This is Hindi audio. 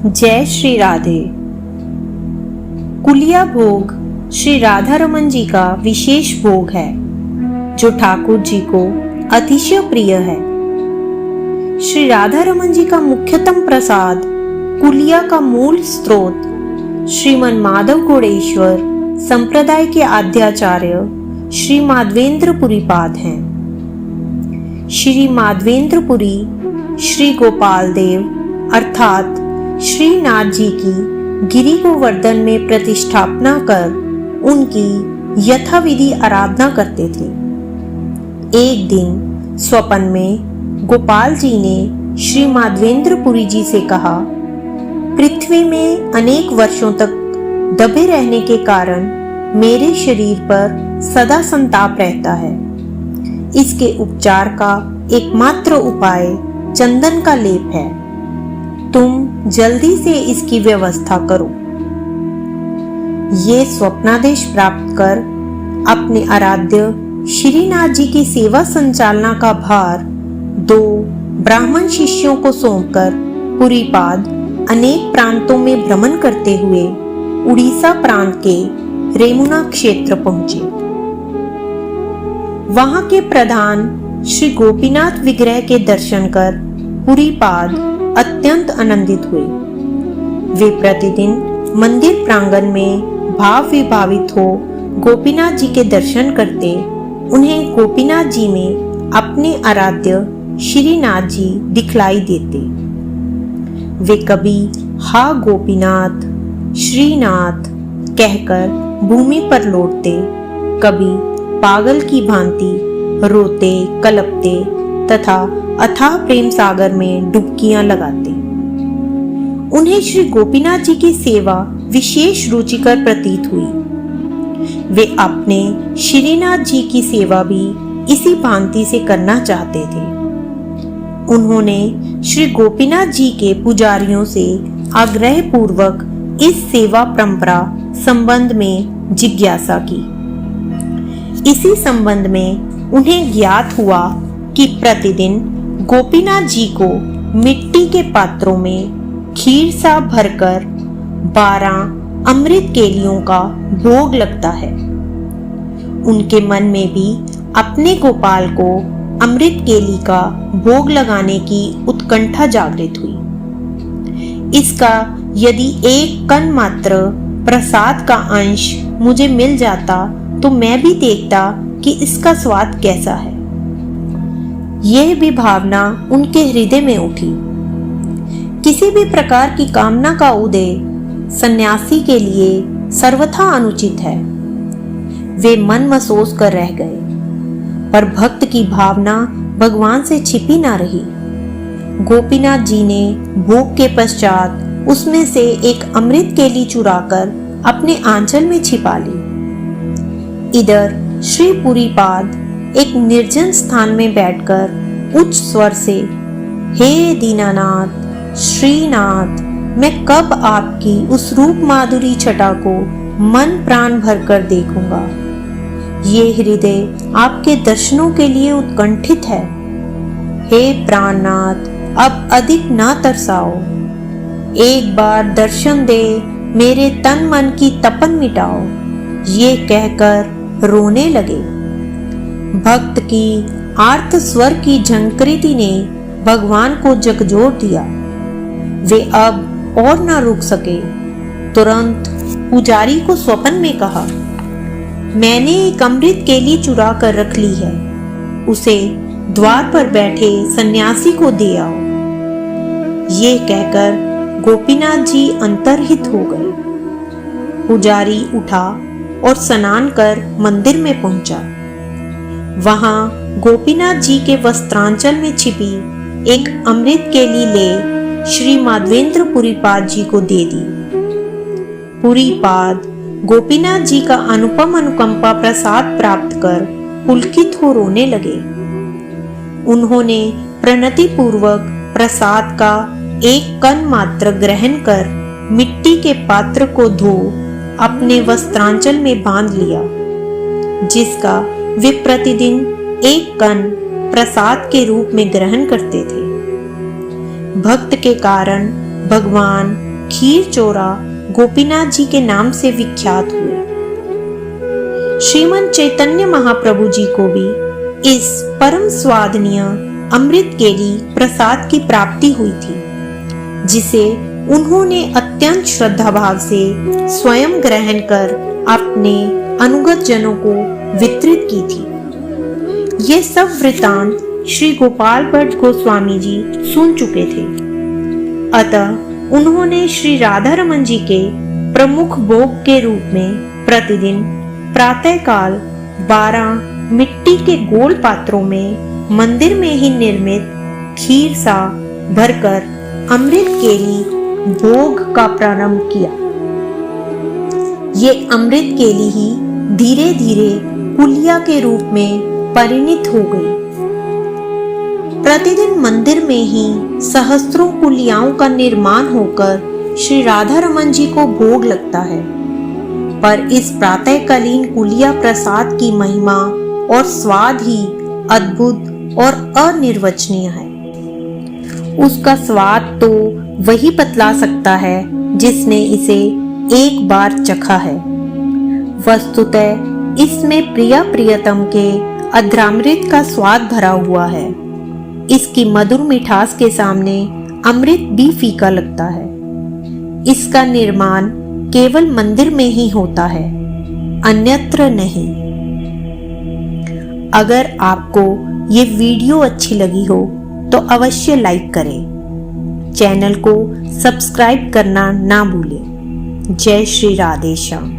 जय श्री राधे। कुलिया भोग श्री राधा रमन जी का विशेष भोग है जो ठाकुर जी को अतिशय प्रिय है। श्री राधा रमन जी का मुख्यतम प्रसाद कुलिया का मूल स्रोत श्रीमन माधव गौड़ेश्वर संप्रदाय के आद्याचार्य श्री माधवेंद्रपुरी पाद हैं। श्री माधवेंद्रपुरी श्री गोपाल देव अर्थात श्रीनाथ जी की गिरि गोवर्धन में प्रतिष्ठापना कर उनकी यथाविधि आराधना करते थे। एक दिन स्वप्न में गोपाल जी ने श्री माधवेंद्रपुरी जी से कहा, पृथ्वी में अनेक वर्षों तक दबे रहने के कारण मेरे शरीर पर सदा संताप रहता है। इसके उपचार का एकमात्र उपाय चंदन का लेप है। तुम जल्दी से इसकी व्यवस्था करो। ये स्वप्नादेश प्राप्त कर अपने आराध्य श्रीनाथ जी की सेवा संचालना का भार 2 ब्राह्मण शिष्यों को सौंपकर पुरीपाद अनेक प्रांतों में भ्रमण करते हुए उड़ीसा प्रांत के रेमुना क्षेत्र पहुंचे। वहां के प्रधान श्री गोपीनाथ विग्रह के दर्शन कर पुरीपाद अत्यंत आनंदित हुए। वे प्रतिदिन मंदिर प्रांगण में भाव विभावित हो गोपीनाथ जी के दर्शन करते। उन्हें गोपीनाथ जी में अपने आराध्य श्रीनाथ जी दिखलाई देते। वे कभी हा गोपीनाथ श्रीनाथ कहकर भूमि पर लौटते, कभी पागल की भांति रोते कलपते तथा अथाह प्रेम सागर में डुबकियां लगाते। उन्हें श्री गोपीनाथ जी की सेवा विशेष रुचिकर प्रतीत हुई। वे अपने श्रीनाथ जी की सेवा भी इसी भांति से करना चाहते थे। उन्होंने श्री गोपीनाथ जी के पुजारियों से आग्रह पूर्वक इस सेवा परंपरा संबंध में जिज्ञासा की। इसी संबंध में उन्हें ज्ञात हुआ कि प्रतिदिन गोपीनाथ जी को मिट्टी के पात्रों में खीर सा भरकर 12 अमृत केलियों का भोग लगता है। उनके मन में भी अपने गोपाल को अमृत केली का भोग लगाने की उत्कंठा जागृत हुई। इसका यदि एक कण मात्र प्रसाद का अंश मुझे मिल जाता तो मैं भी देखता कि इसका स्वाद कैसा है। यह भी भावना उनके हृदय में उठी। किसी भी प्रकार की कामना का उदय सन्यासी के लिए सर्वथा अनुचित है। वे मन मसोस कर रह गए, पर भक्त की भावना भगवान से छिपी ना रही। गोपीनाथ जी ने भोग के पश्चात उसमें से एक अमृत केली चुराकर अपने आंचल में छिपा ली। इधर श्री पुरीपाद एक निर्जन स्थान में बैठकर उच्च स्वर से, हे दीनानाथ श्रीनाथ, मैं कब आपकी उस रूप माधुरी छटा को मन प्राण भरकर देखूंगा। ये हृदय आपके दर्शनों के लिए उत्कंठित है। हे प्राणनाथ, अब अधिक ना तरसाओ। एक बार दर्शन दे, मेरे तन मन की तपन मिटाओ। ये कहकर रोने लगे। भक्त की आर्त स्वर की झंकृति ने भगवान को झकझोर दिया। वे अब और ना रुक सके। तुरंत पुजारी को स्वप्न में कहा, मैंने एक अमृत केली चुरा कर रख ली है, उसे द्वार पर बैठे सन्यासी को दे आओ। ये कहकर गोपीनाथ जी अंतर्हित हो गए। पुजारी उठा और स्नान कर मंदिर में पहुंचा। वहां गोपीनाथ जी के वस्त्रांचल में छिपी एक अमृत केली ले श्री माधवेंद्रपुरी पाद जी को दे दी। पुरीपाद गोपीनाथ जी का अनुपम अनुकंपा प्रसाद प्राप्त कर पुलकित हो रोने लगे। उन्होंने प्रणति पूर्वक प्रसाद का एक कण मात्र ग्रहण कर मिट्टी के पात्र को धो अपने वस्त्रांचल में बांध लिया, जिसका वे प्रतिदिन एक कण प्रसाद के रूप में ग्रहण करते थे। भक्त के कारण भगवान खीर चोरा गोपीनाथ जी के नाम से विख्यात हुए। श्रीमंत चैतन्य महाप्रभु जी को भी इस परम स्वादनीय अमृत केली प्रसाद की प्राप्ति हुई थी, जिसे उन्होंने अत्यंत श्रद्धा भाव से स्वयं ग्रहण कर अपने अनुगत जनों को वितरित की थी। ये सब वृतांत श्री गोपाल भट्ट गोस्वामी जी सुन चुके थे। अतः उन्होंने श्री राधा रमन जी के प्रमुख भोग के रूप में प्रतिदिन प्रातःकाल 12 मिट्टी के गोल पात्रों में मंदिर में ही निर्मित खीर सा भरकर अमृत केली भोग का प्रारंभ किया। ये अमृत केली ही धीरे धीरे कुलिया के रूप में परिणित हो गई। प्रतिदिन मंदिर में ही सहस्त्रों कुलियाओं का निर्माण होकर श्री राधा रमन जी को भोग लगता है, पर इस प्रातःकालीन कुलिया प्रसाद की महिमा और स्वाद ही अद्भुत और अनिर्वचनीय है। उसका स्वाद तो वही बतला सकता है जिसने इसे एक बार चखा है। वस्तुतः इसमें प्रिया प्रियतम के अध्रामृत का स्वाद भरा हुआ है। इसकी मधुर मिठास के सामने अमृत भी फीका लगता है। इसका निर्माण केवल मंदिर में ही होता है, अन्यत्र नहीं। अगर आपको ये वीडियो अच्छी लगी हो तो अवश्य लाइक करें, चैनल को सब्सक्राइब करना ना भूलें। जय श्री राधेश्याम।